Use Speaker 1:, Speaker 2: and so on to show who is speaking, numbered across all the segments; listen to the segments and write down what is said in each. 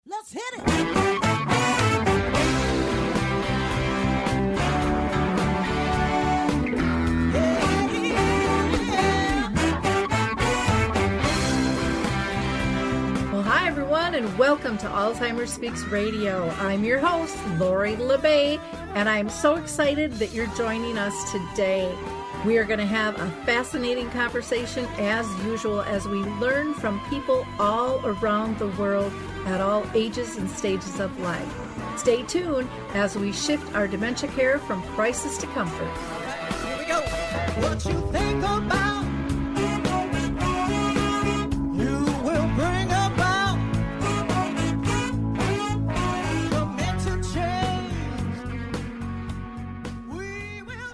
Speaker 1: Let's hit it.
Speaker 2: Well, hi, everyone, and welcome to Alzheimer Speaks Radio. I'm your host, Lori LeBay, and I'm so excited that you're joining us today. We are going to have a fascinating conversation, as usual, as we learn from people all around the world at all ages and stages of life. Stay tuned as we shift our dementia care from crisis to comfort.
Speaker 1: All right, here we go. What you think about, you will bring about the mental change. We will.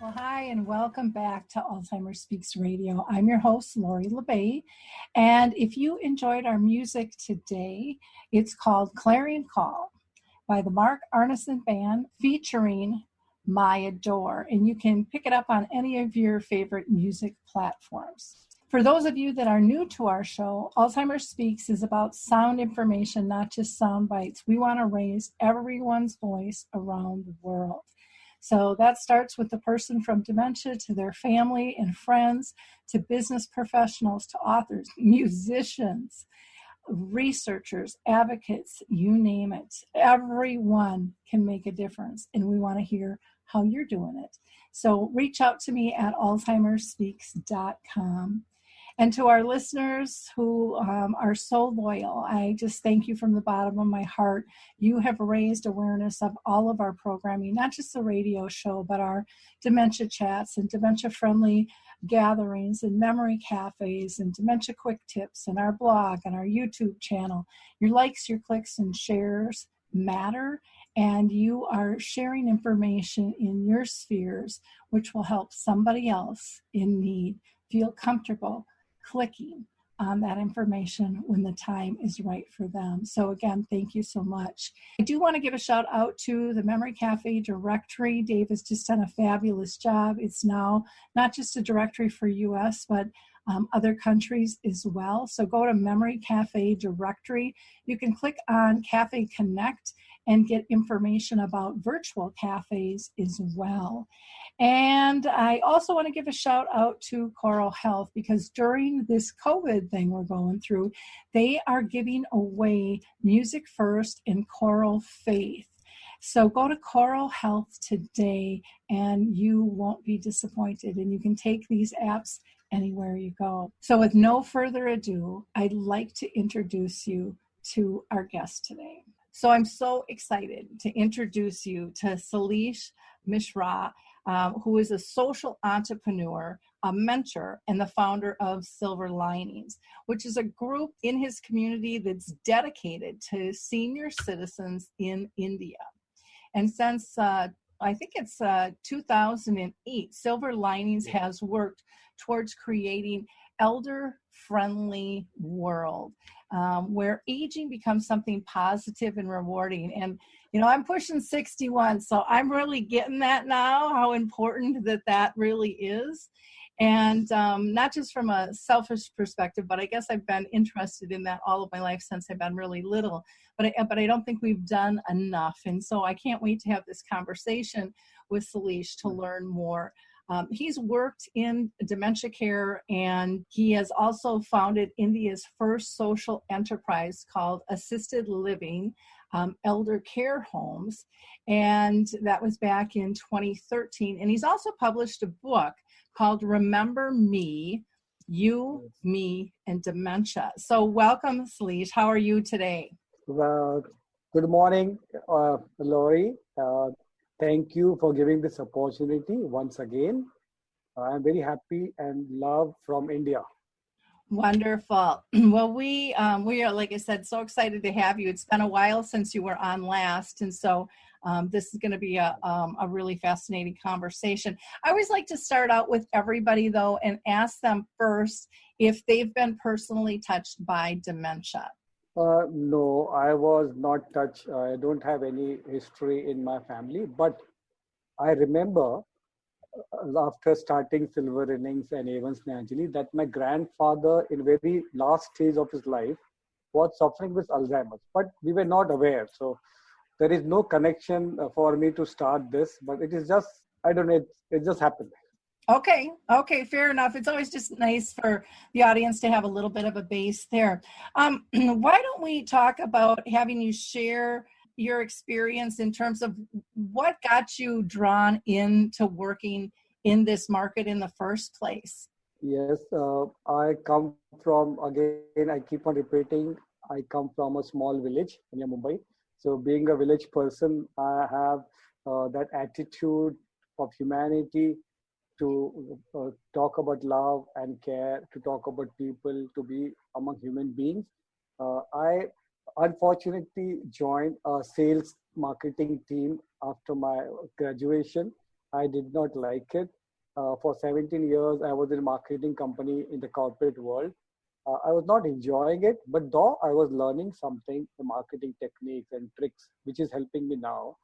Speaker 2: Well, hi, and welcome back to Alzheimer Speaks Radio. I'm your host, Lori LeBay, and if you enjoyed our music today, it's called Clarion Call by the Mark Arneson Band featuring My Adore, and you can pick it up on any of your favorite music platforms. For those of you that are new to our show, Alzheimer Speaks is about sound information, not just sound bites. We want to raise everyone's voice around the world. So that starts with the person from dementia to their family and friends, to business professionals, to authors, musicians, researchers, advocates, you name it. Everyone can make a difference, and we want to hear how you're doing it. So reach out to me at alzheimerspeaks.com. And to our listeners who are so loyal, I just thank you from the bottom of my heart. You have raised awareness of all of our programming, not just the radio show, but our dementia chats and dementia-friendly gatherings and memory cafes and dementia quick tips and our blog and our YouTube channel. Your likes, your clicks, and shares matter, and you are sharing information in your spheres, which will help somebody else in need feel comfortable clicking on that information when the time is right for them. So again, thank you so much. I do want to give a shout out to the Memory Cafe directory. Dave has just done a fabulous job. It's now not just a directory for US, but other countries as well. So go to Memory Cafe directory. You can click on Cafe Connect and get information about virtual cafes as well. And I also want to give a shout out to Choral Health, because during this COVID thing we're going through, they are giving away Music First and Choral Faith. So go to Choral Health today and you won't be disappointed, and you can take these apps anywhere you go. So with no further ado, I'd like to introduce you to our guest today. So I'm so excited to introduce you to Sailesh Mishra, who is a social entrepreneur, a mentor, and the founder of Silver Innings, which is a group in his community that's dedicated to senior citizens in India. And since I think it's 2008, Silver Innings has worked towards creating elder-friendly world where aging becomes something positive and rewarding. And, you know, I'm pushing 61, so I'm really getting that now, how important that really is. And not just from a selfish perspective, but I guess I've been interested in that all of my life since I've been really little. But I don't think we've done enough. And so I can't wait to have this conversation with Sailesh to learn more. He's worked in dementia care, and he has also founded India's first social enterprise called Assisted Living Elder Care Homes. And that was back in 2013. And he's also published a book called Remember Me, You, Me, and Dementia. So welcome, Sailesh. How are you today?
Speaker 3: Good morning, Lori. Thank you for giving this opportunity once again. I'm very happy and love from India.
Speaker 2: Wonderful. Well, we are, like I said, so excited to have you. It's been a while since you were on last, and so this is going to be a really fascinating conversation. I always like to start out with everybody, though, and ask them first if they've been personally touched by dementia.
Speaker 3: No, I was not touched. I don't have any history in my family, but I remember after starting Silver Innings and Evans Nanjali that my grandfather, in very last stage of his life, was suffering with Alzheimer's, but we were not aware. So there is no connection for me to start this, but it is just, I don't know, it just happened.
Speaker 2: Okay, fair enough. It's always just nice for the audience to have a little bit of a base there. Why don't we talk about having you share your experience in terms of what got you drawn into working in this market in the first place?
Speaker 3: Yes, I come from, again, I keep on repeating, I come from a small village near Mumbai. So being a village person, I have that attitude of humanity to talk about love and care, to talk about people, to be among human beings. I unfortunately joined a sales marketing team after my graduation. I did not like it. For 17 years, I was in a marketing company in the corporate world. I was not enjoying it, but though I was learning something, the marketing techniques and tricks, which is helping me now.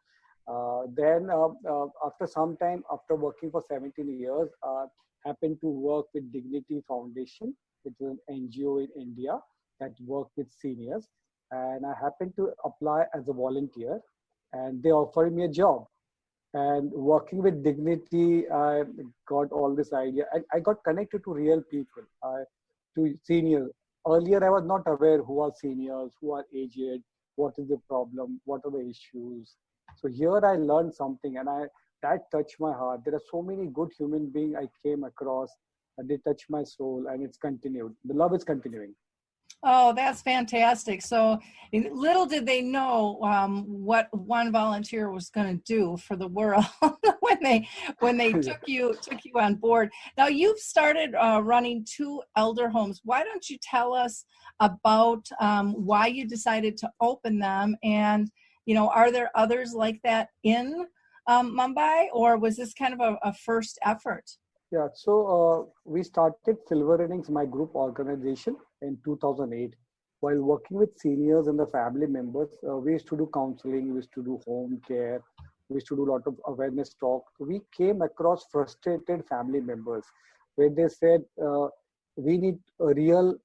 Speaker 3: Then after some time, after working for 17 years, happened to work with Dignity Foundation, which is an NGO in India that work with seniors. And I happened to apply as a volunteer, and they offered me a job. And working with Dignity, I got all this idea. I got connected to real people, to seniors. Earlier, I was not aware who are seniors, who are aged, what is the problem, what are the issues. So here I learned something, and that touched my heart. There are so many good human beings I came across, and they touched my soul, and it's continued. The love is continuing.
Speaker 2: Oh, that's fantastic. So little did they know what one volunteer was going to do for the world when they
Speaker 3: Yeah.
Speaker 2: took you on board. Now you've started running two elder homes. Why don't you tell us about why you decided to open them, and are there others like that in Mumbai, or was this kind of a first effort?
Speaker 3: Yeah, so we started Silver Innings, my group organization, in 2008. While working with seniors and the family members, we used to do counseling, we used to do home care, we used to do a lot of awareness talk. We came across frustrated family members where they said, we need a real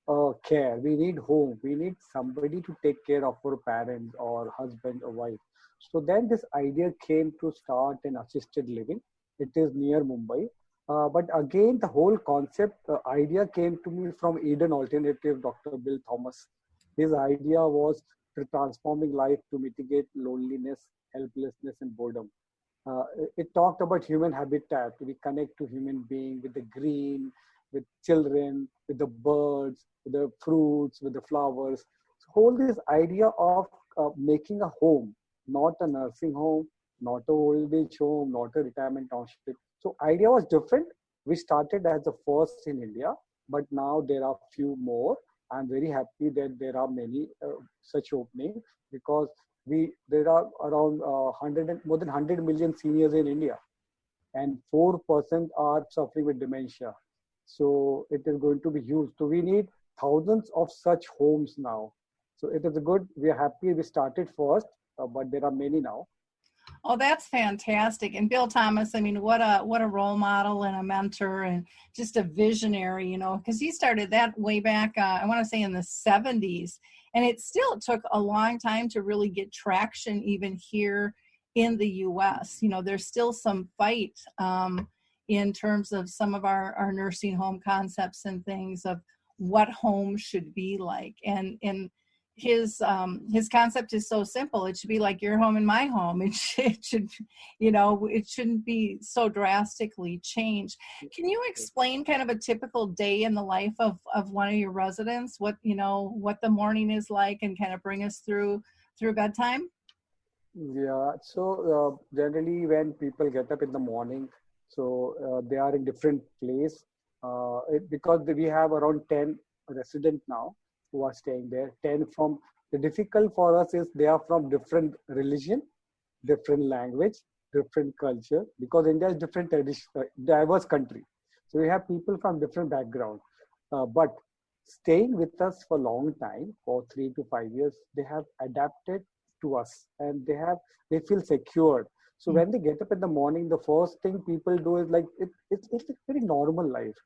Speaker 3: care, we need home, we need somebody to take care of our parents or husband or wife. So then this idea came to start an assisted living. It is near Mumbai. But again, the whole concept, idea came to me from Eden Alternative, Dr. Bill Thomas. His idea was to transforming life to mitigate loneliness, helplessness, and boredom. It talked about human habitat. We connect to human being with the green, with children, with the birds, with the fruits, with the flowers. So whole this idea of making a home, not a nursing home, not a old age home, not a retirement township. So idea was different. We started as the first in India, but now there are few more. I'm very happy that there are many such openings, because there are around more than 100 million seniors in India, and 4% are suffering with dementia. So it is going to be huge. So we need thousands of such homes now. So it is good. We are happy we started first, but there are many now.
Speaker 2: Oh, that's fantastic. And Bill Thomas, I mean, what a role model and a mentor and just a visionary, because he started that way back, I want to say in the 70s. And it still took a long time to really get traction even here in the U.S. There's still some fight in terms of some of our nursing home concepts and things of what home should be like. And his concept is so simple. It should be like your home and my home. It should, it shouldn't be so drastically changed. Can you explain kind of a typical day in the life of one of your residents? What the morning is like, and kind of bring us through bedtime?
Speaker 3: Yeah, so generally when people get up in the morning, so they are in different place, because we have around 10 residents now who are staying there. 10 from, the difficult for us is they are from different religion, different language, different culture, because India is different tradition, diverse country. So we have people from different background, but staying with us for a long time, for 3 to 5 years, they have adapted to us, and they feel secured. So when they get up in the morning, the first thing people do is like, it's a very normal life.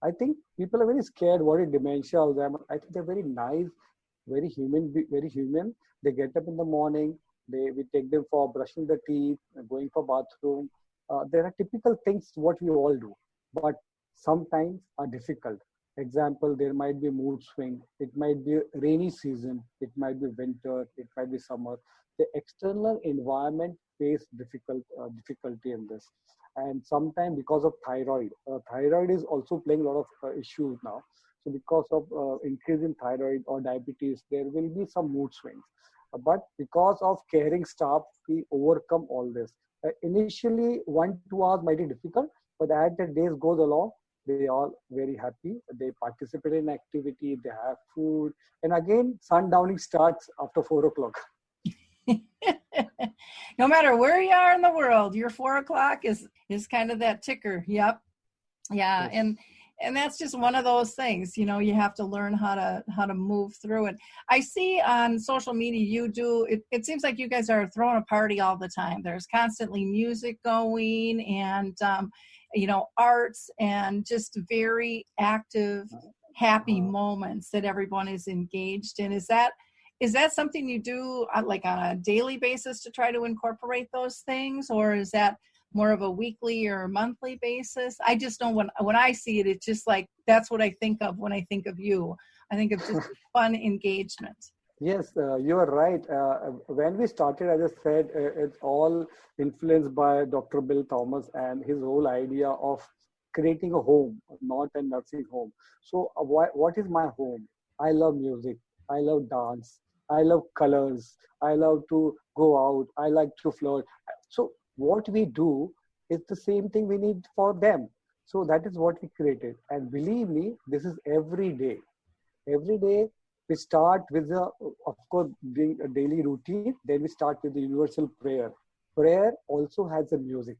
Speaker 3: I think people are very scared what is dementia, Alzheimer. I think they're very nice very human. They get up in the morning. We take them for brushing the teeth, going for bathroom. There are typical things what we all do, but sometimes are difficult. Example, there might be mood swing. It might be rainy season. It might be winter. It might be summer. The external environment face difficulty in this, and sometimes because of thyroid is also playing a lot of issues now. So because of increase in thyroid or diabetes, there will be some mood swings. But because of caring staff, we overcome all this. Initially, 1 2 hours might be difficult, but as the days goes along, they all very happy. They participate in activity. They have food, and again, sundowning starts after 4 o'clock.
Speaker 2: No matter where you are in the world, your 4 o'clock is kind of that ticker. Yep. Yeah.
Speaker 3: Yes.
Speaker 2: And that's just one of those things, you have to learn how to move through it. I see on social media it seems like you guys are throwing a party all the time. There's constantly music going and arts and just very active, happy moments that everyone is engaged in. Is that something you do like on a daily basis to try to incorporate those things, or is that more of a weekly or monthly basis? I just know when I see it, it's just like, that's what I think of when I think of you. I think of just fun engagement.
Speaker 3: Yes, you are right. When we started, as I said, it's all influenced by Dr. Bill Thomas and his whole idea of creating a home, not a nursing home. So what is my home? I love music. I love dance. I love colors. I love to go out. I like to flirt. So what we do is the same thing we need for them. So that is what we created. And believe me, this is every day. Every day we start with of course, doing a daily routine. Then we start with the universal prayer. Prayer also has a music.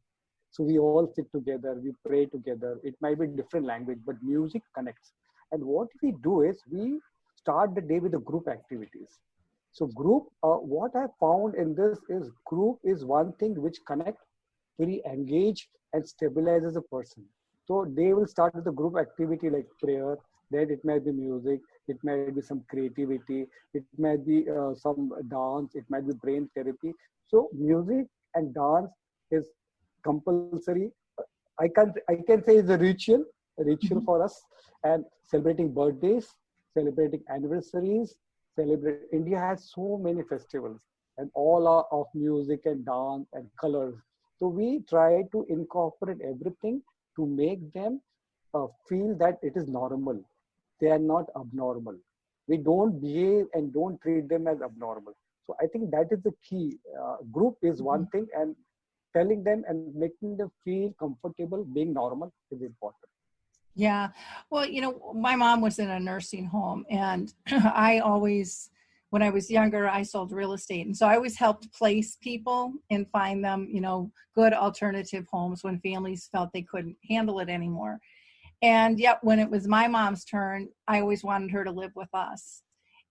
Speaker 3: So we all sit together, we pray together. It might be different language, but music connects. And what we do is we start the day with the group activities. So what I found in this is group is one thing which connect, very engage and stabilizes a person. So they will start with a group activity like prayer, then it might be music, it might be some creativity, it might be some dance, it might be brain therapy. So music and dance is compulsory. I can say it's a ritual for us. And celebrating birthdays, celebrating anniversaries, India has so many festivals and all are of music and dance and colors. So we try to incorporate everything to make them feel that it is normal. They are not abnormal. We don't behave and don't treat them as abnormal. So I think that is the key. Group is one thing, and telling them and making them feel comfortable being normal is important.
Speaker 2: Yeah. Well, my mom was in a nursing home, and when I was younger, I sold real estate. And so I always helped place people and find them, good alternative homes when families felt they couldn't handle it anymore. And yet when it was my mom's turn, I always wanted her to live with us.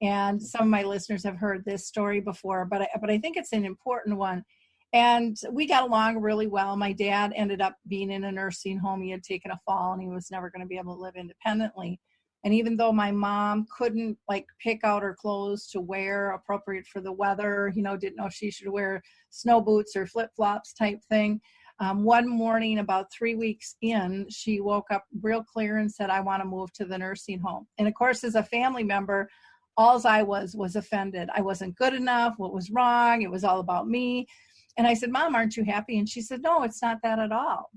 Speaker 2: And some of my listeners have heard this story before, but I think it's an important one. And we got along really well. My dad ended up being in a nursing home. He had taken a fall and he was never going to be able to live independently. And even though my mom couldn't pick out her clothes to wear appropriate for the weather, didn't know if she should wear snow boots or flip-flops type thing. One morning, about 3 weeks in, she woke up real clear and said, I want to move to the nursing home. And of course, as a family member, all I was offended. I wasn't good enough. What was wrong? It was all about me. And I said, Mom, aren't you happy? And she said, no, it's not that at all.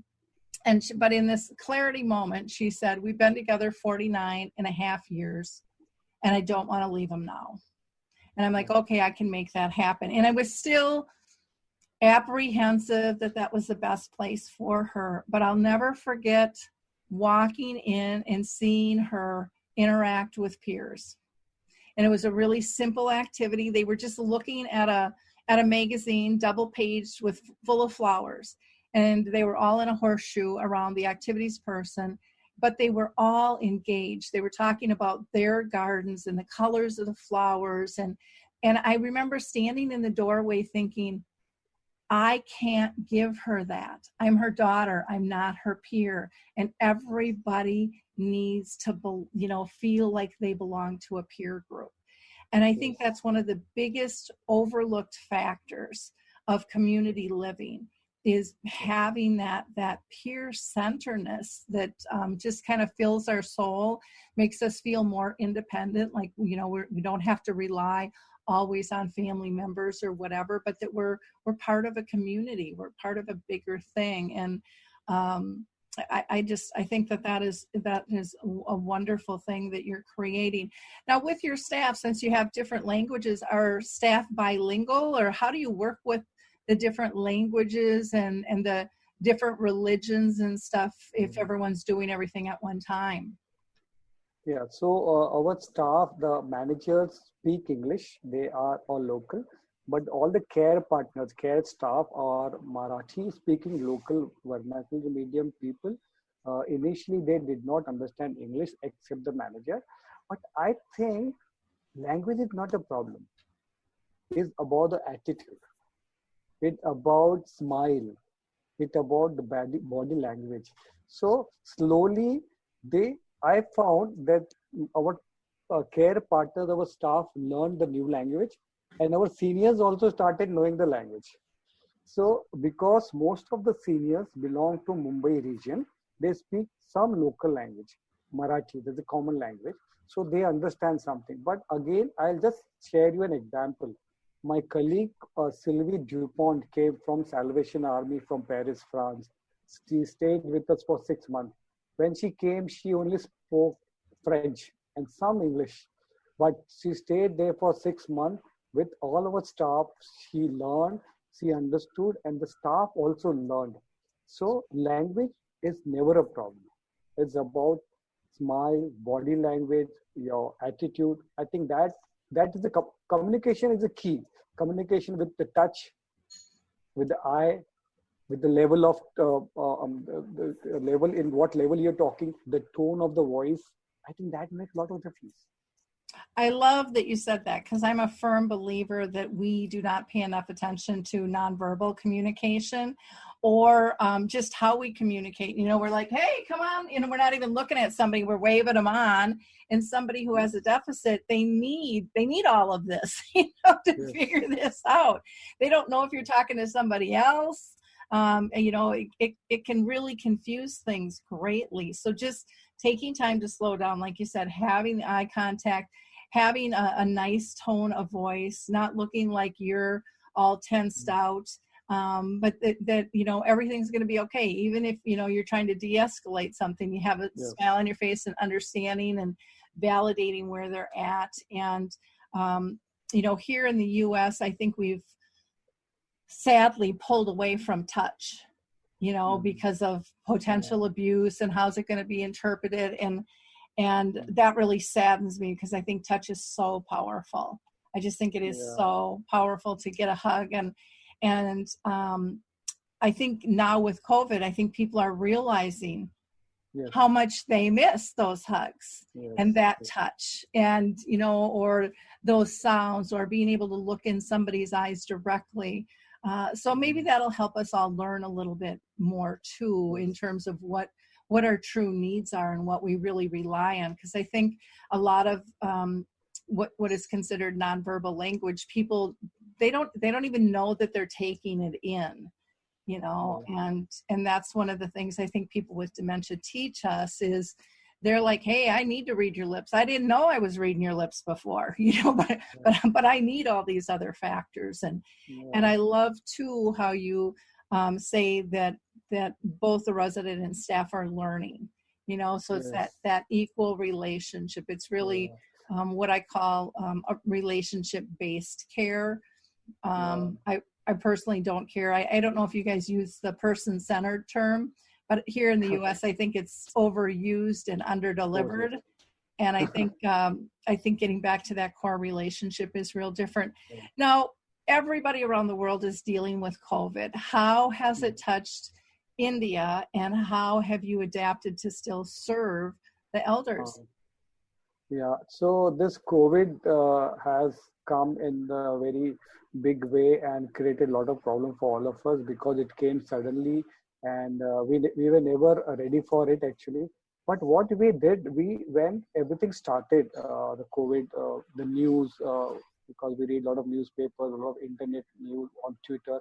Speaker 2: But in this clarity moment, she said, we've been together 49 and a half years, and I don't want to leave him now. And I'm like, okay, I can make that happen. And I was still apprehensive that was the best place for her. But I'll never forget walking in and seeing her interact with peers. And it was a really simple activity. They were just looking at a magazine, double-paged with full of flowers. And they were all in a horseshoe around the activities person, but they were all engaged. They were talking about their gardens and the colors of the flowers. And I remember standing in the doorway thinking, I can't give her that. I'm her daughter. I'm not her peer. And everybody needs to, feel like they belong to a peer group. And I think that's one of the biggest overlooked factors of community living, is having that peer centeredness that just kind of fills our soul, makes us feel more independent, like, you know, we don't have to rely always on family members or whatever, but that we're part of a community, we're part of a bigger thing. And I think that is a wonderful thing that you're creating. Now, with your staff, since you have different languages, are staff bilingual, or how do you work with the different languages and the different religions and stuff if everyone's doing everything at one time?
Speaker 3: Yeah, so our staff, the managers speak English. They are all local, but all the care partners, care staff are Marathi speaking local vernacular medium people. Initially, they did not understand English except the manager. But I think language is not a problem. It's about the attitude. It's about smile. It's about the body language. So slowly, I found that our care partners, our staff learned the new language, and our seniors also started knowing the language. So because most of the seniors belong to Mumbai region, they speak some local language, Marathi, that's a common language. So they understand something. But again, I'll just share you an example. My colleague Sylvie Dupont came from Salvation Army from Paris, France. She stayed with us for 6 months. When she came, she only spoke French and some English, but she stayed there for 6 months with all our staff. She learned, she understood, and the staff also learned. So language is never a problem. It's about smile, body language, your attitude. I think that is the communication is the key. Communication with the touch, with the eye, with the level of the level, in what level you're talking, the tone of the voice. I think that makes a lot of difference.
Speaker 2: I love that you said that, because I'm a firm believer that we do not pay enough attention to nonverbal communication, or just how we communicate. You know, we're like, hey, come on. You know, we're not even looking at somebody, we're waving them on. And somebody who has a deficit, they need all of this, you know, to figure this out. They don't know if you're talking to somebody else. And, you know, it can really confuse things greatly. So just taking time to slow down, like you said, having the eye contact, having a nice tone of voice, not looking like you're all tensed out, but that, you know, everything's going to be okay. Even if, you know, you're trying to de-escalate something, you have a smile on your face and understanding and validating where they're at. And, you know, here in the U.S., I think we've sadly pulled away from touch, you know, because of potential abuse and how's it going to be interpreted. And that really saddens me, because I think touch is so powerful. I just think it is so powerful to get a hug. And I think now with COVID, I think people are realizing how much they miss those hugs and that touch, and, you know, or those sounds, or being able to look in somebody's eyes directly. So maybe that'll help us all learn a little bit more too, in terms of what our true needs are and what we really rely on. Because I think a lot of what is considered nonverbal language, people, they don't even know that they're taking it in, you know. And that's one of the things I think people with dementia teach us, is they're like, hey, I need to read your lips. I didn't know I was reading your lips before, you know, but I need all these other factors. And I love too how you say that both the resident and staff are learning, you know, so it's that equal relationship. It's really what I call a relationship-based care. I personally don't care. I don't know if you guys use the person-centered term, but here in the U.S., I think it's overused and underdelivered. And I think getting back to that core relationship is real different. Now, everybody around the world is dealing with COVID. How has it touched India, and how have you adapted to still serve the elders?
Speaker 3: So this COVID has come in a very big way and created a lot of problem for all of us, because it came suddenly, and we were never ready for it actually. But what we did, when everything started, the COVID, the news, because we read a lot of newspapers, a lot of internet news on Twitter,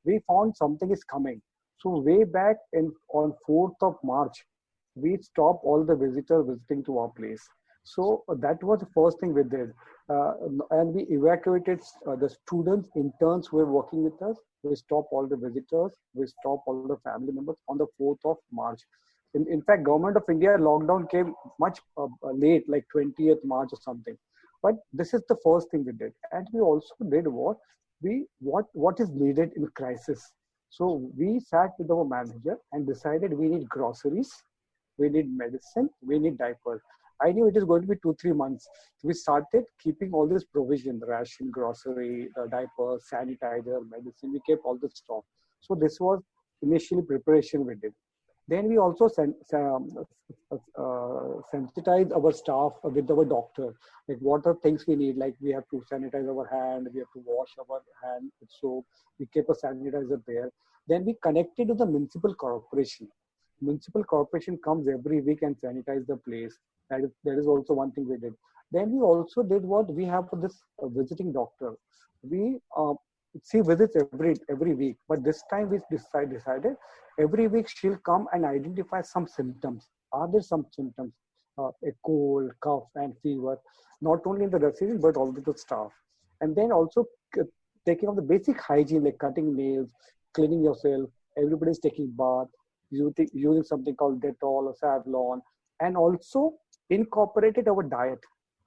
Speaker 3: we found something is coming. So way back on 4th of March, we stopped all the visitors visiting to our place. So that was the first thing we did. Uh, and we evacuated the students, interns who were working with us. We stopped all the visitors. We stopped all the family members on the 4th of March. In fact, Government of India lockdown came much late, like 20th March or something. But this is the first thing we did. And we also did what is needed in crisis. So we sat with our manager and decided we need groceries, we need medicine, we need diapers. I knew it is going to be 2-3 months. We started keeping all this provision, ration, grocery, diapers, sanitizer, medicine. We kept all the stock. So this was initially preparation we did. Then we also sensitize our staff with our doctor. Like what are things we need? Like we have to sanitize our hand, we have to wash our hand with soap. We keep a sanitizer there. Then we connected to the municipal corporation. Municipal corporation comes every week and sanitize the place. That is also one thing we did. Then we also did what we have for this visiting doctor. We she visits every week, but this time we decided every week she'll come and identify some symptoms. Are there some symptoms? A cold, cough, and fever, not only in the resident but also the staff. And then also taking of the basic hygiene like cutting nails, cleaning yourself. Everybody's taking bath, using something called Dettol or Savlon, and also incorporated our diet.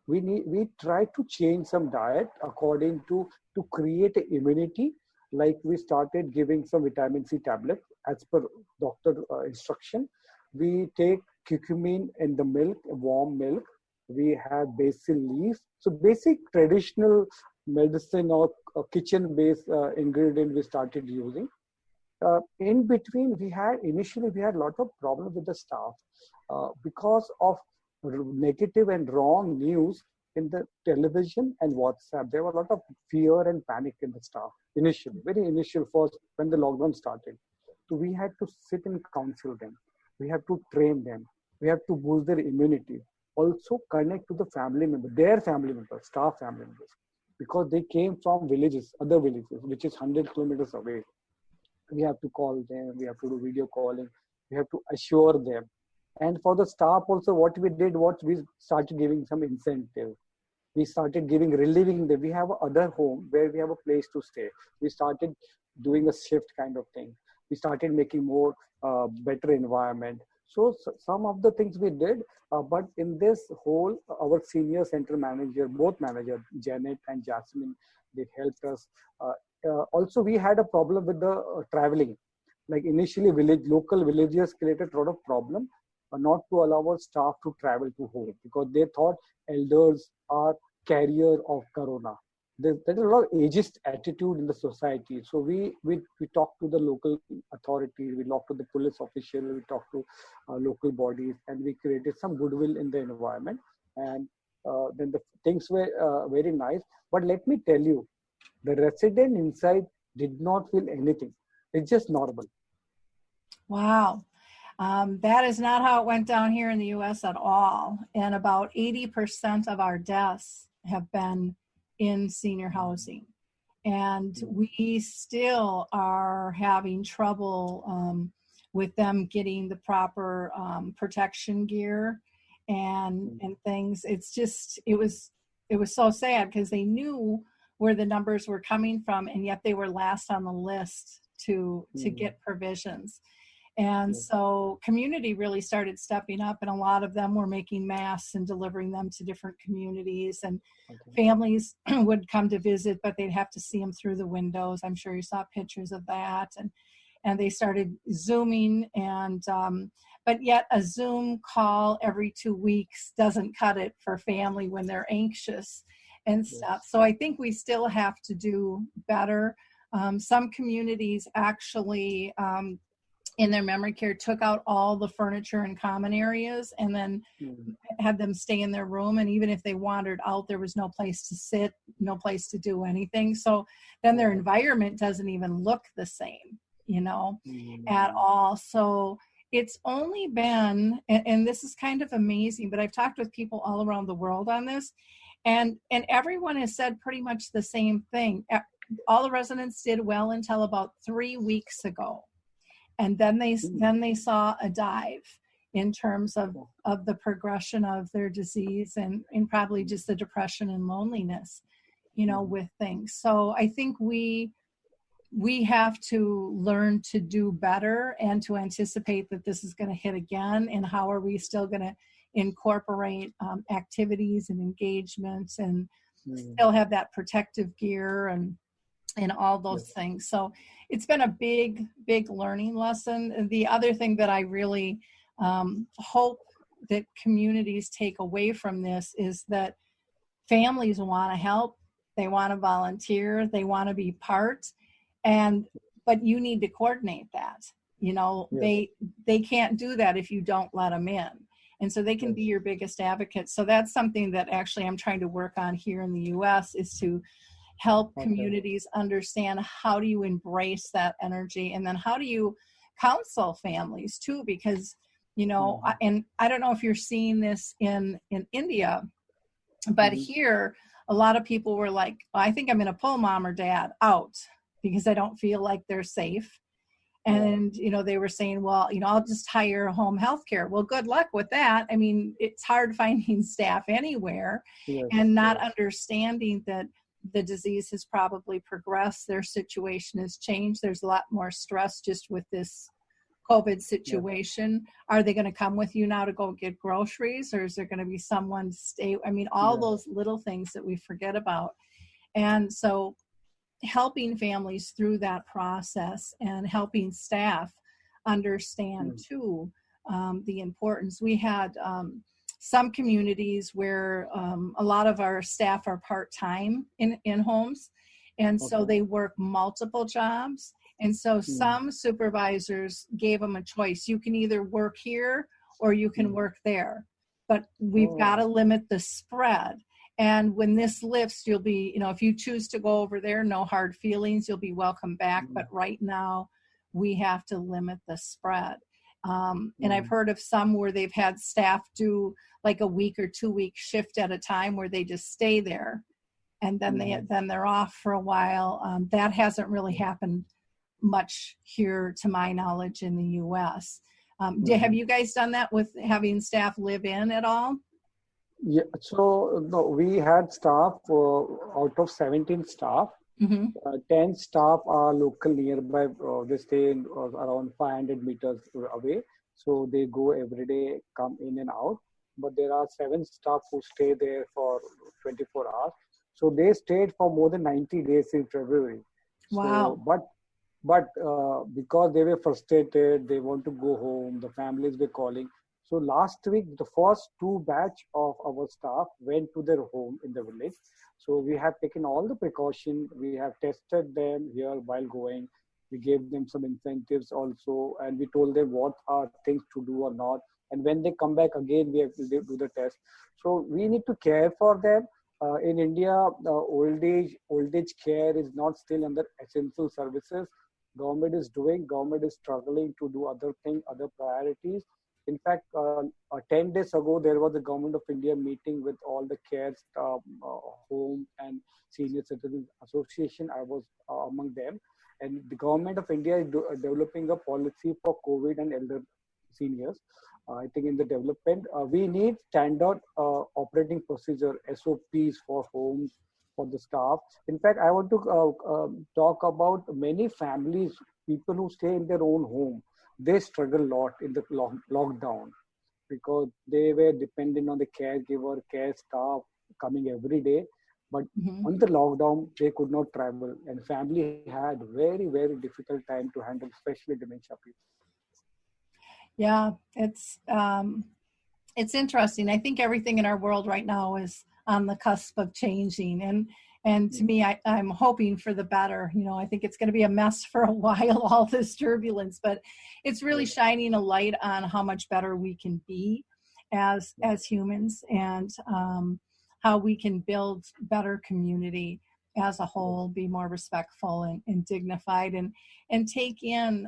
Speaker 3: We try to change some diet according to create immunity. Like we started giving some vitamin C tablet as per doctor instruction. We take curcumin in the milk, warm milk. We have basil leaves. So basic traditional medicine or kitchen based ingredient we started using. In between, initially we had a lot of problems with the staff because of negative and wrong news in the television and WhatsApp. There were a lot of fear and panic in the staff initially, very initial first when the lockdown started. So we had to sit and counsel them. We have to train them. We have to boost their immunity. Also connect to the family member, their family members, staff family members, because they came from villages, other villages, which is 100 kilometers away. We have to call them. We have to do video calling. We have to assure them. And for the staff also, what we did was we started giving some incentive. We started relieving them. We have other home where we have a place to stay. We started doing a shift kind of thing. We started making more better environment. So some of the things we did, but in this whole, our senior center manager, both manager, Janet and Jasmine, they helped us. Also, we had a problem with the traveling. Like initially, local villagers created a lot of problem not to allow our staff to travel to home because they thought elders are carrier of corona. There's a lot of ageist attitude in the society. So we talked to the local authorities, we talked to the police official, we talked to local bodies, and we created some goodwill in the environment. And then the things were very nice. But let me tell you, the resident inside did not feel anything. It's just normal.
Speaker 2: Wow. That is not how it went down here in the U.S. at all. And about 80% of our deaths have been in senior housing. And we still are having trouble with them getting the proper protection gear and things. It's just, it was so sad because they knew where the numbers were coming from, and yet they were last on the list to get provisions. And so community really started stepping up, and a lot of them were making masks and delivering them to different communities, and families would come to visit, but they'd have to see them through the windows. I'm sure you saw pictures of that. And they started Zooming, and but yet a Zoom call every 2 weeks doesn't cut it for family when they're anxious and stuff. So I think we still have to do better. Some communities actually in their memory care took out all the furniture in common areas and then had them stay in their room. And even if they wandered out, there was no place to sit, no place to do anything. So then their environment doesn't even look the same, at all. So it's only been, and this is kind of amazing, but I've talked with people all around the world on this, and everyone has said pretty much the same thing. All the residents did well until about 3 weeks ago, and then they saw a dive in terms of the progression of their disease and probably just the depression and loneliness, with things. So I think we have to learn to do better and to anticipate that this is going to hit again, and how are we still going to incorporate activities and engagements and still have that protective gear and all those things. So it's been a big learning lesson. And the other thing that I really hope that communities take away from this is that families want to help, they want to volunteer, they want to be part, but you need to coordinate that. They can't do that if you don't let them in. And so they can be your biggest advocate. So that's something that actually I'm trying to work on here in the US, is to help communities understand how do you embrace that energy, and then how do you counsel families too, because and I don't know if you're seeing this in India, but here a lot of people were like, I think I'm going to pull mom or dad out because I don't feel like they're safe. And, they were saying, well, I'll just hire home health care. Well, good luck with that. I mean, it's hard finding staff anywhere, and not understanding that the disease has probably progressed. Their situation has changed. There's a lot more stress just with this COVID situation. Are they going to come with you now to go get groceries, or is there going to be someone to stay? I mean, all those little things that we forget about. And so helping families through that process and helping staff understand too the importance. We had some communities where a lot of our staff are part-time in homes, and so they work multiple jobs. And so some supervisors gave them a choice. You can either work here or you can work there, but we've got to limit the spread. And when this lifts, you'll be, if you choose to go over there, no hard feelings, you'll be welcome back. But right now, we have to limit the spread. And I've heard of some where they've had staff do like a week or 2 week shift at a time, where they just stay there, and then they're off for a while. That hasn't really happened much here, to my knowledge, in the U.S. Have you guys done that with having staff live in at all?
Speaker 3: Yeah, so no, we had staff out of 17 staff. 10 staff are local nearby. They stay in, around 500 meters away. So they go every day, come in and out. But there are 7 staff who stay there for 24 hours. So they stayed for more than 90 days in February.
Speaker 2: Wow.
Speaker 3: So, but because they were frustrated, they want to go home, the families were calling. So last week, the first 2 batch of our staff went to their home in the village. So we have taken all the precaution. We have tested them here while going. We gave them some incentives also, and we told them what are things to do or not. And when they come back again, we have to do the test. So we need to care for them. In India, old age care is not still under essential services. Government is struggling to do other things, other priorities. In fact, 10 days ago, there was a Government of India meeting with all the care staff, home and senior citizens association. I was among them. And the Government of India is developing a policy for COVID and elder seniors. I think in the development, we need standard operating procedure, SOPs for homes, for the staff. In fact, I want to talk about many families, people who stay in their own home. They struggle a lot in the lockdown because they were dependent on the caregiver, care staff coming every day. But on the lockdown, they could not travel, and family had very, very difficult time to handle, especially dementia people.
Speaker 2: Yeah, it's interesting. I think everything in our world right now is on the cusp of changing, and to me, I'm hoping for the better. I think it's going to be a mess for a while, all this turbulence, but it's really shining a light on how much better we can be as humans, and how we can build better community as a whole, be more respectful and dignified, and take in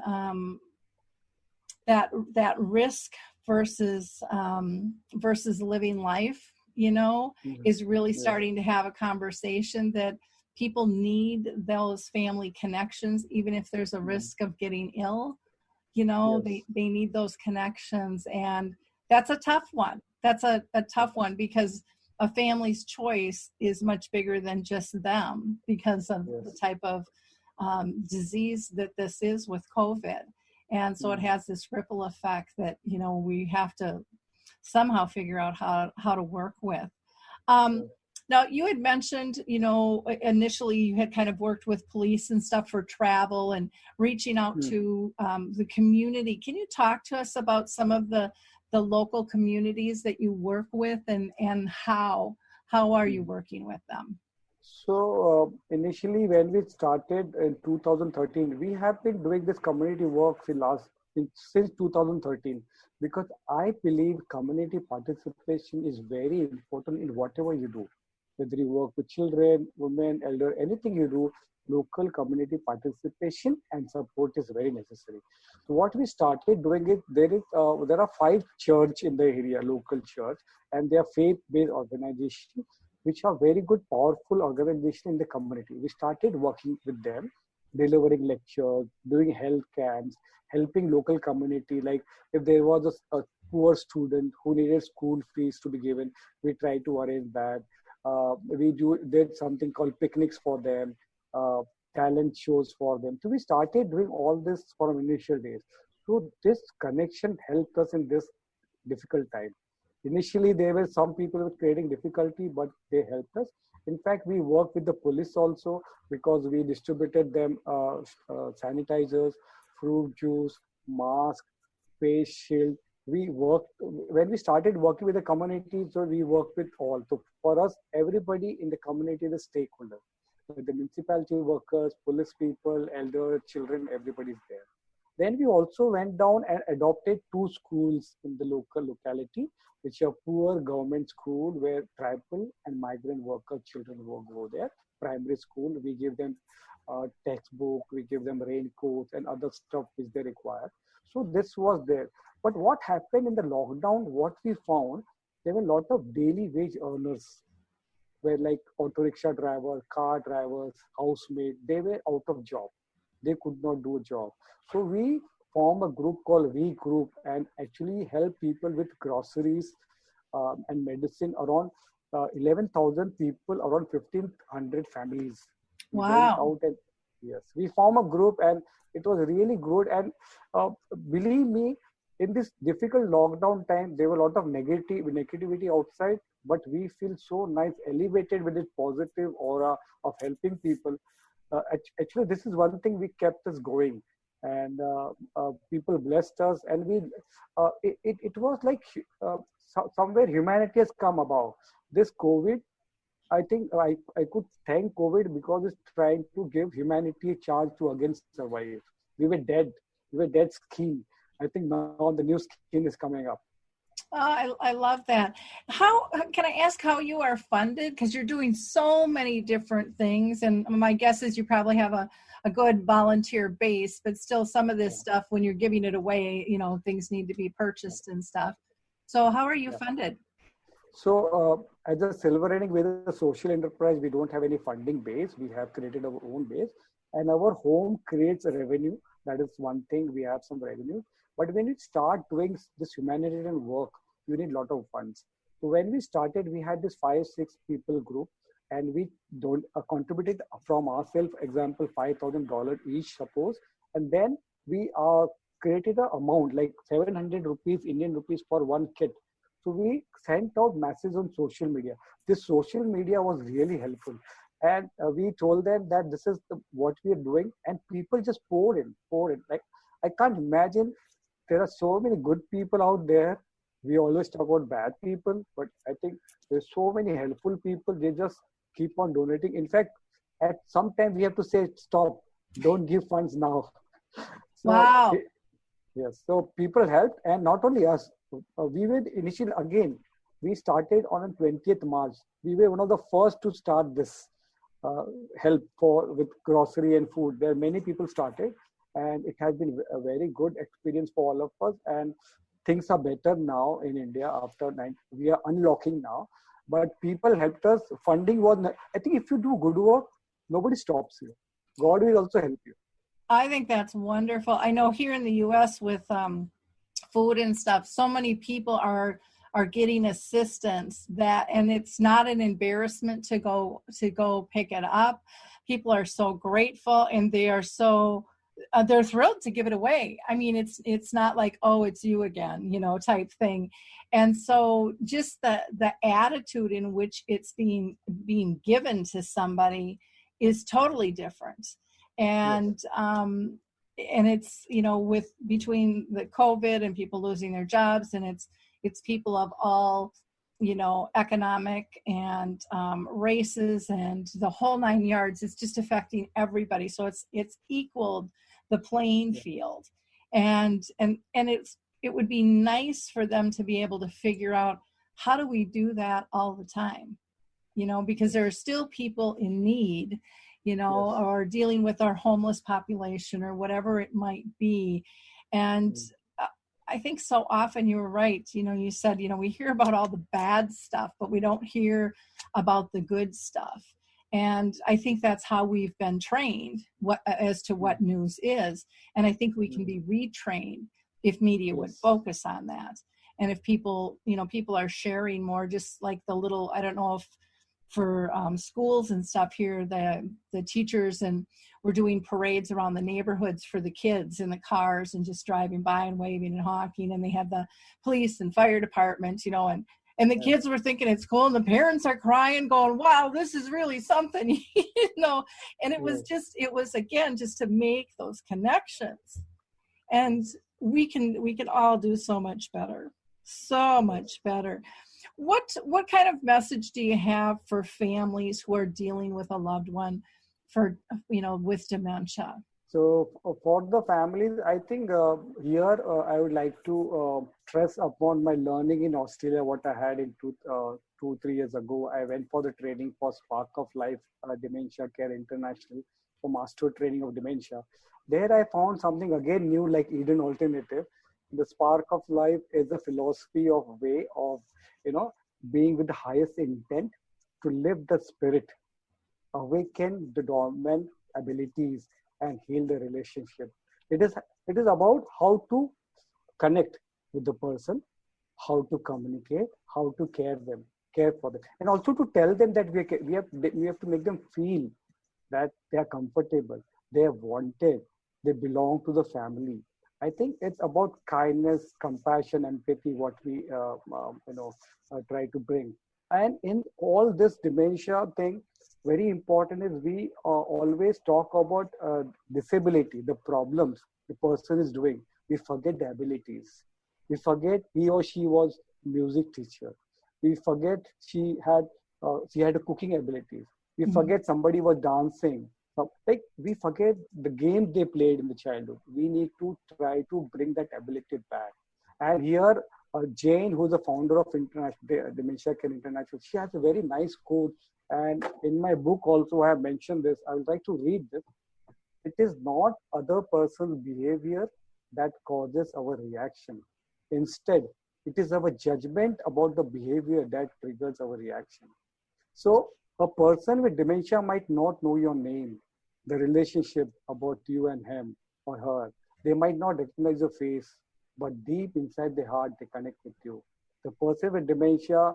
Speaker 2: that risk versus versus living life, is really
Speaker 3: Yes.
Speaker 2: starting to have a conversation that people need those family connections, even if there's a risk of getting ill.
Speaker 3: Yes.
Speaker 2: They need those connections, and that's a tough one. That's a tough one, because a family's choice is much bigger than just them, because of the
Speaker 3: Yes.
Speaker 2: type of disease that this is with COVID. And so it
Speaker 3: Mm.
Speaker 2: has this ripple effect that, we have to somehow figure out how to work with. Um,
Speaker 3: Yes.
Speaker 2: Now, you had mentioned, initially you had kind of worked with police and stuff for travel and reaching out
Speaker 3: Mm.
Speaker 2: to the community. Can you talk to us about some of the local communities that you work with, and how are you
Speaker 3: Mm.
Speaker 2: working with them?
Speaker 3: So initially, when we started in 2013, we have been doing this community work since 2013, because I believe community participation is very important in whatever you do. Whether you work with children, women, elder, anything you do, local community participation and support is very necessary. So what we started doing is there are 5 church in the area, local church, and they are faith-based organization which are very good, powerful organization in the community. We started working with them, delivering lectures, doing health camps, helping local community. Like if there was a poor student who needed school fees to be given, we try to arrange that. We did something called picnics for them, uh, talent shows for them. So we started doing all this from initial days. So this connection helped us in this difficult time. Initially, there were some people with creating difficulty, but they helped us. In fact, we worked with the police also, because we distributed them sanitizers, fruit juice, mask, face shield. We worked when we started working with the community, so we worked with all. So for us, everybody in the community is a stakeholder. The municipality workers, police people, elder, children, everybody's there. Then we also went down and adopted 2 schools in the local locality, which are poor government school where tribal and migrant worker children will go there. Primary school, we give them textbook, we give them raincoats and other stuff which they require. So this was there. But what happened in the lockdown, what we found, there were a lot of daily wage earners, were like auto rickshaw driver, car drivers, housemaid, they were out of job. They could not do a job. So we form a group called We Group and actually help people with groceries and medicine around 11,000 people, around 1,500 families. We went
Speaker 2: Wow.
Speaker 3: out and yes, we form a group and it was really good. And uh, believe me, in this difficult lockdown time, there were a lot of negativity outside, but we feel so nice, elevated with this positive aura of helping people. Actually, this is one thing we kept us going, and people blessed us, and it was like somewhere humanity has come about. This COVID, I think I could thank COVID because it's trying to give humanity a chance to again survive. We were dead. We were dead skin. I think now the new skin is coming up.
Speaker 2: I love that. How can I ask how you are funded? Because you're doing so many different things, and my guess is you probably have a good volunteer base, but still some of this
Speaker 3: Yeah.
Speaker 2: stuff, when you're giving it away, things need to be purchased and stuff. So how are you
Speaker 3: Yeah.
Speaker 2: funded?
Speaker 3: So, as a Silver Innings, with a social enterprise, we don't have any funding base. We have created our own base, and our home creates a revenue. That is one thing. We have some revenue, but when you start doing this humanitarian work, you need a lot of funds. So when we started, we had this 5, 6 people group, and we don't contributed from ourselves. Example, $5,000 each, suppose, and then we created an amount like 700 rupees, Indian rupees for one kit. So we sent out messages on social media. This social media was really helpful. And we told them that this is what we are doing. And people just poured in. Like, I can't imagine, there are so many good people out there. We always talk about bad people, but I think there's so many helpful people. They just keep on donating. In fact, at some time we have to say, stop, don't give funds now. So
Speaker 2: Wow.
Speaker 3: yes, so people helped, and not only us. We were initially again. We started on 20th March. We were one of the first to start this uh, help for with grocery and food. There are many people started, and it has been a very good experience for all of us. And things are better now in India after we are unlocking now. But people helped us. Funding was, I think if you do good work, nobody stops you. God will also help you.
Speaker 2: I think that's wonderful. I know here in the U.S. with food and stuff, so many people are getting assistance and it's not an embarrassment to go pick it up. People are so grateful, and they are so they're thrilled to give it away. I mean, it's not like, oh, it's you again, type thing. And so just the attitude in which it's being given to somebody is totally different. And and it's, with between the COVID and people losing their jobs, and it's people of all, economic and races and the whole 9 yards. It's just affecting everybody. So it's equaled the playing field, and it would be nice for them to be able to figure out, how do we do that all the time? Because there are still people in need, or dealing with our homeless population or whatever it might be. And I think so often you were right. You said, we hear about all the bad stuff, but we don't hear about the good stuff. And I think that's how we've been trained as to what news is. And I think we can be retrained if media would focus on that. And if people are sharing more, just like the little, I don't know if for schools and stuff here, the teachers, and we're doing parades around the neighborhoods for the kids in the cars and just driving by and waving and honking. And they have the police and fire departments, and the kids were thinking it's cool, and the parents are crying, going, wow, this is really something, and it was again, just to make those connections. And we can all do so much better. What kind of message do you have for families who are dealing with a loved one with dementia?
Speaker 3: So for the families, I think here I would like to stress upon my learning in Australia, what I had in 3 years ago. I went for the training for Spark of Life Dementia Care International for Master Training of Dementia. There I found something again new, like Eden Alternative. The Spark of Life is a philosophy of way of, being with the highest intent to live the spirit, awaken the dormant abilities, and heal the relationship. It is about how to connect with the person, how to communicate, how to care for them, and also to tell them that we have to make them feel that they are comfortable, they are wanted, they belong to the family. I think it's about kindness, compassion, empathy, what we try to bring. And in all this dementia thing, very important is we always talk about disability, the problems the person is doing. We forget the abilities. We forget he or she was music teacher. We forget she had a cooking abilities. We forget somebody was dancing. Like we forget the games they played in the childhood. We need to try to bring that ability back. And here, Jane, who's the founder of Dementia Care International, she has a very nice quote. And in my book also, I have mentioned this. I would like to read this. It is not other person's behavior that causes our reaction. Instead, it is our judgment about the behavior that triggers our reaction. So a person with dementia might not know your name, the relationship about you and him or her. They might not recognize your face, but deep inside their heart, they connect with you. The person with dementia,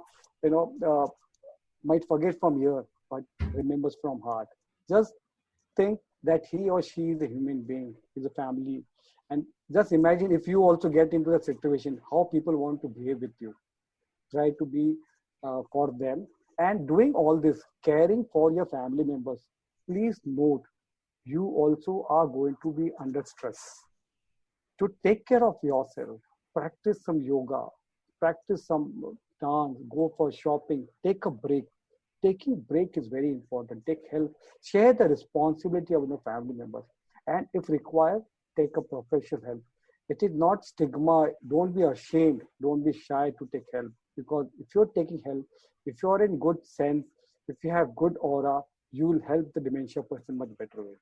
Speaker 3: might forget from ear, but remembers from heart. Just think that he or she is a human being, is a family. And just imagine if you also get into that situation, how people want to behave with you. Try to be for them. And doing all this, caring for your family members, please note, you also are going to be under stress. To take care of yourself, practice some yoga, practice some dance, go for shopping, take a break. Taking break is very important. Take help, share the responsibility of your family members. And if required, take a professional help. It is not stigma. Don't be ashamed. Don't be shy to take help. Because if you're taking help, if you're in good sense, if you have good aura, you will help the dementia person much better way.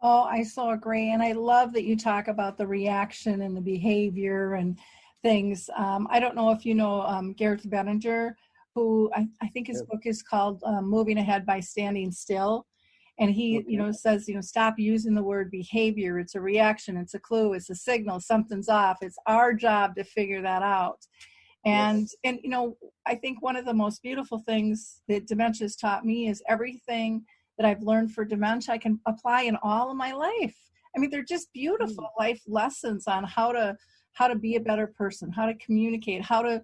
Speaker 2: Oh, I so agree. And I love that you talk about the reaction and the behavior and things. I don't know if you know Gareth Benninger, who I think his
Speaker 3: Yes.
Speaker 2: book is called Moving Ahead by Standing Still. And he,
Speaker 3: Okay.
Speaker 2: says, stop using the word behavior. It's a reaction. It's a clue. It's a signal. Something's off. It's our job to figure that out.
Speaker 3: Yes.
Speaker 2: And I think one of the most beautiful things that dementia has taught me is everything that I've learned for dementia I can apply in all of my life. I mean, they're just beautiful
Speaker 3: Mm.
Speaker 2: life lessons on how to be a better person, how to communicate, how to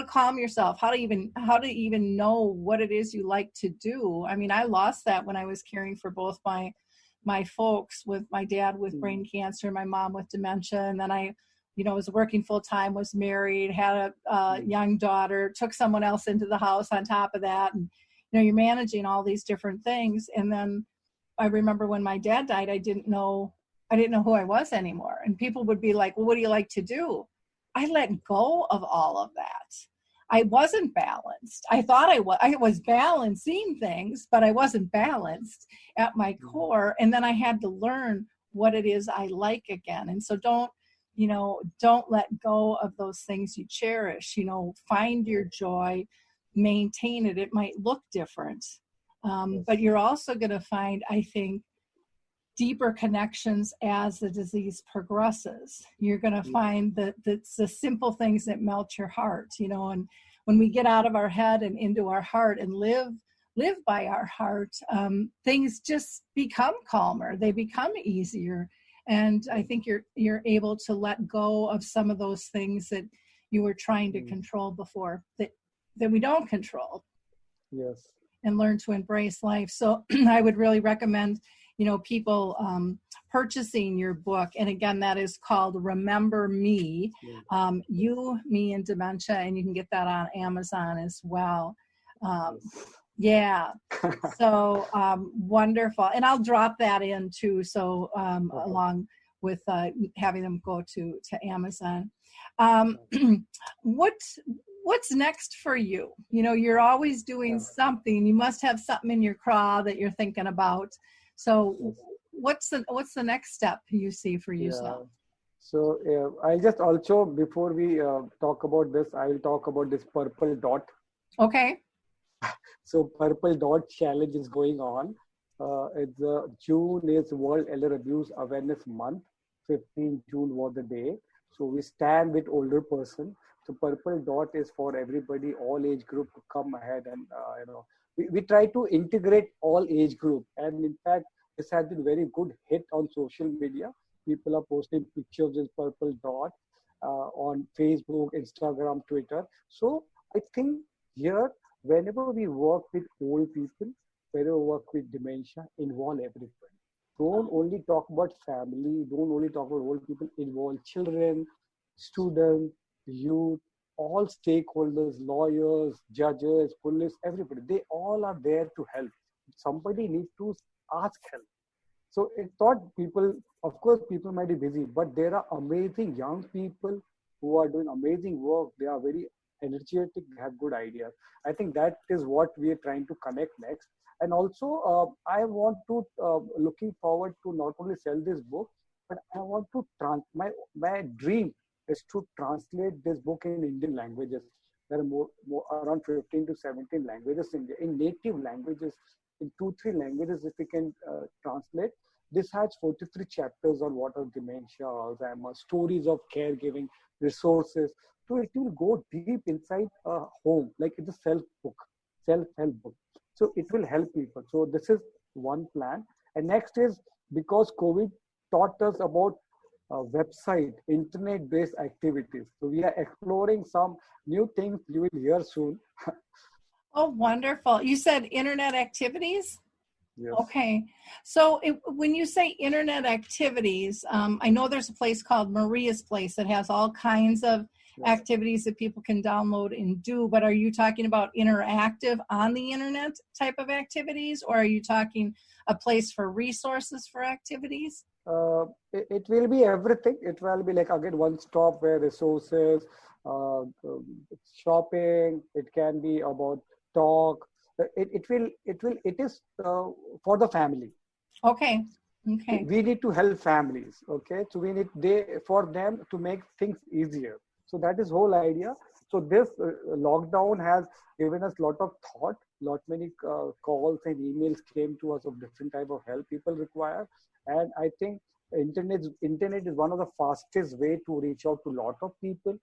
Speaker 2: calm yourself, how to even know what it is you like to do. I mean, I lost that when I was caring for both my folks, with my dad with
Speaker 3: Mm.
Speaker 2: brain cancer, my mom with dementia, and then I was working full time, was married, had a
Speaker 3: Mm.
Speaker 2: young daughter, took someone else into the house on top of that. And, you're managing all these different things. And then I remember when my dad died, I didn't know who I was anymore. And people would be like, well, what do you like to do? I let go of all of that. I wasn't balanced. I thought I was balancing things, but I wasn't balanced at my
Speaker 3: Mm.
Speaker 2: core. And then I had to learn what it is I like again. And so don't let go of those things you cherish. Find your joy, maintain it. It might look different,
Speaker 3: Yes.
Speaker 2: but you're also going to find, I think, deeper connections as the disease progresses. You're going to
Speaker 3: Yes.
Speaker 2: find that it's the simple things that melt your heart, and when we get out of our head and into our heart and live by our heart, things just become calmer. They become easier. And I think you're able to let go of some of those things that you were trying to
Speaker 3: Mm.
Speaker 2: control before, that we don't control,
Speaker 3: Yes.
Speaker 2: and learn to embrace life. So I would really recommend, people purchasing your book. And again, that is called Remember Me,
Speaker 3: Yes.
Speaker 2: You, Me, and Dementia. And you can get that on Amazon as well. Um,
Speaker 3: Yes.
Speaker 2: yeah. So wonderful. And I'll drop that in too. So
Speaker 3: Okay.
Speaker 2: along with having them go to Amazon. Um, what what's next for you? You're always doing
Speaker 3: Yeah.
Speaker 2: something. You must have something in your craw that you're thinking about. So
Speaker 3: Yes.
Speaker 2: what's the next step you see for
Speaker 3: Yeah.
Speaker 2: yourself?
Speaker 3: So I'll just also, before we talk about this, I'll talk about this purple dot.
Speaker 2: Okay.
Speaker 3: So purple dot challenge is going on. It's June is World Elder Abuse Awareness Month. 15 June was the day. So we stand with older person. So purple dot is for everybody, all age group to come ahead, and we try to integrate all age group. And in fact, this has been very good hit on social media. People are posting pictures of this purple dot on Facebook, Instagram, Twitter. So I think here, whenever we work with old people, whenever we work with dementia, involve everybody. Don't only talk about family, don't only talk about old people, involve children, students, youth, all stakeholders, lawyers, judges, police, everybody. They all are there to help. Somebody needs to ask help. So it's not people, of course, people might be busy, but there are amazing young people who are doing amazing work. They are very energetic, they have good ideas. I think that is what we are trying to connect next. And also, I want to, looking forward to not only sell this book, but I want to, my dream is to translate this book in Indian languages. There are more around 15 to 17 languages in native languages, in 2, 3 languages, if we can translate. This has 43 chapters on what are dementia, Alzheimer, stories of caregiving, resources. So it will go deep inside a home, like it's a self-help book. So it will help people. So this is one plan. And next is, because COVID taught us about website, internet-based activities. So we are exploring some new things you will hear soon.
Speaker 2: Oh, wonderful. You said internet activities?
Speaker 3: Yes.
Speaker 2: Okay. So when you say internet activities, I know there's a place called Maria's Place that has all kinds of
Speaker 3: Yes.
Speaker 2: activities that people can download and do, but are you talking about interactive on the internet type of activities, or are you talking a place for resources for activities?
Speaker 3: It will be everything. It will be like, again, one stop where resources, shopping. It can be about talk. It is for the family.
Speaker 2: Okay. Okay.
Speaker 3: We need to help families. Okay, so we need for them to make things easier. So that is whole idea. So this lockdown has given us lot of thought. Lot many calls and emails came to us of different type of help people require, and I think internet is one of the fastest way to reach out to lot of people,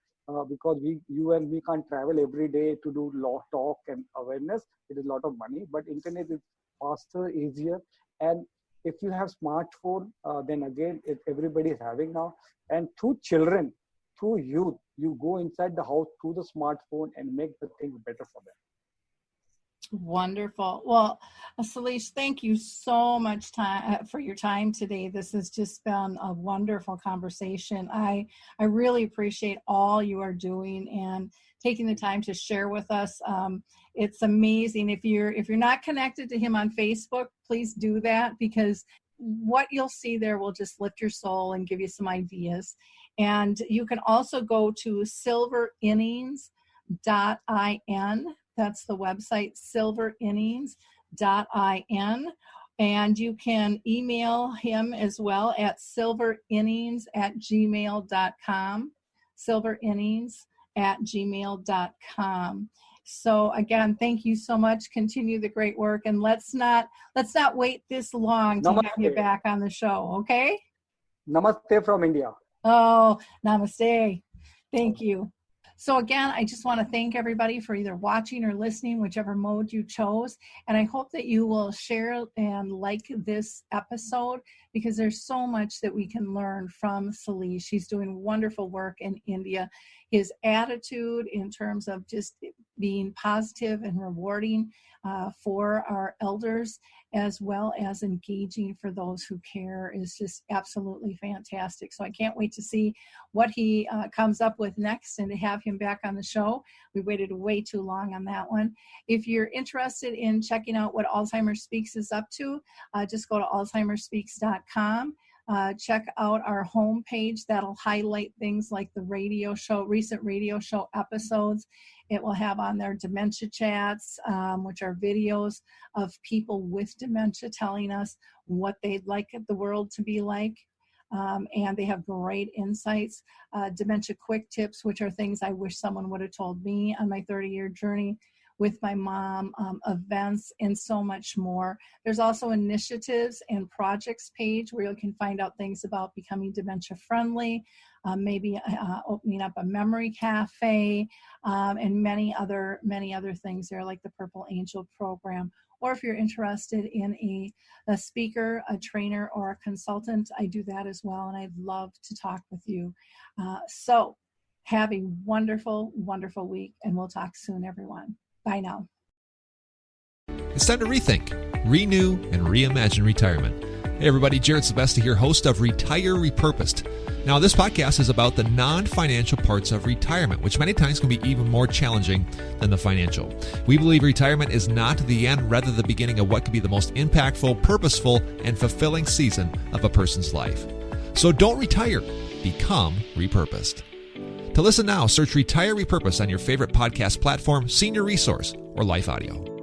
Speaker 3: because you and me can't travel every day to do law talk and awareness. It is a lot of money, but internet is faster, easier. And if you have smartphone, then again everybody is having now. And through children, through youth, you go inside the house through the smartphone and make the things better for them.
Speaker 2: Wonderful. Well, Sailesh, thank you so much for your time today. This has just been a wonderful conversation. I really appreciate all you are doing and taking the time to share with us. It's amazing. If you're not connected to him on Facebook, please do that, because what you'll see there will just lift your soul and give you some ideas. And you can also go to silverinnings.in. That's the website, silverinnings.in. And you can email him as well at silverinnings@gmail.com, silverinnings@gmail.com. So again, thank you so much. Continue the great work, and let's not wait this long to have you back on the show, okay?
Speaker 3: Namaste from India.
Speaker 2: Oh, namaste. Thank you. So again, I just want to thank everybody for either watching or listening, whichever mode you chose. And I hope that you will share and like this episode, because there's so much that we can learn from Sailesh. He's doing wonderful work in India. His attitude in terms of just being positive and rewarding for our elders, as well as engaging for those who care, is just absolutely fantastic. So I can't wait to see what he comes up with next and to have him back on the show. We waited way too long on that one. If you're interested in checking out what Alzheimer Speaks is up to, just go to alzheimerspeaks.com. Check out our homepage. That'll highlight things like the radio show, recent radio show episodes. It will have on there dementia chats, which are videos of people with dementia telling us what they'd like the world to be like. And they have great insights. Dementia quick tips, which are things I wish someone would have told me on my 30-year journey with my mom, events, and so much more. There's also initiatives and projects page where you can find out things about becoming dementia friendly, maybe opening up a memory cafe, and many other things there, like the Purple Angel program. Or if you're interested in a speaker, a trainer, or a consultant, I do that as well, and I'd love to talk with you. So have a wonderful, wonderful week, and we'll talk soon, everyone. Bye now.
Speaker 4: It's time to rethink, renew, and reimagine retirement. Hey everybody, Jared Sebesta here, host of Retire Repurposed. Now this podcast is about the non-financial parts of retirement, which many times can be even more challenging than the financial. We believe retirement is not the end, rather the beginning of what could be the most impactful, purposeful, and fulfilling season of a person's life. So don't retire, become repurposed. To listen now, search Retire Repurposed on your favorite podcast platform, Senior Resource, or Life Audio.